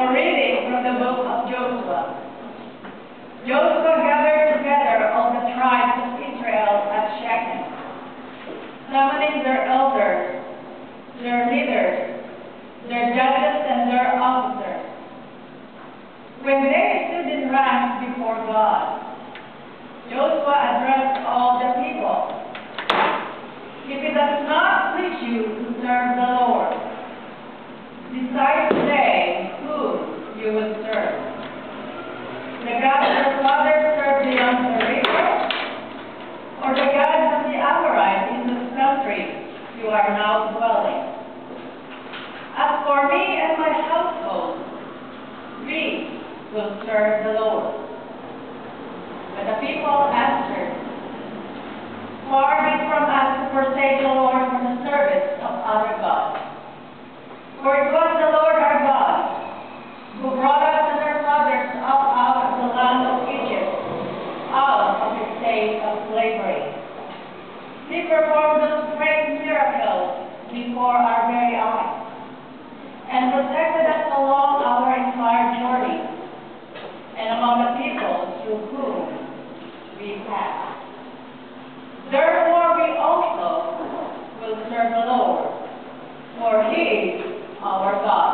A reading from the book of Joshua. Joshua gathered together all the tribes of Israel at Shechem, summoning their elders, their leaders, their judges, and their officers. When they stood in ranks before God, Joshua addressed all the people. If it does not please you to serve the Lord, decide today whom you will serve. The gods your fathers served beyond the river, or the gods of the Amorites in this country you are now dwelling. As for me and my household, we will serve the Lord. But the people answered, far be it from us to forsake the Lord for the service of other gods. For it was the Lord our God who brought us and our fathers up out of the land of Egypt, out of the state of slavery. He performed those great miracles before our very eyes, and protected us along our entire journey, and among the people through whom we passed. Therefore we also will serve the Lord, for He is our God.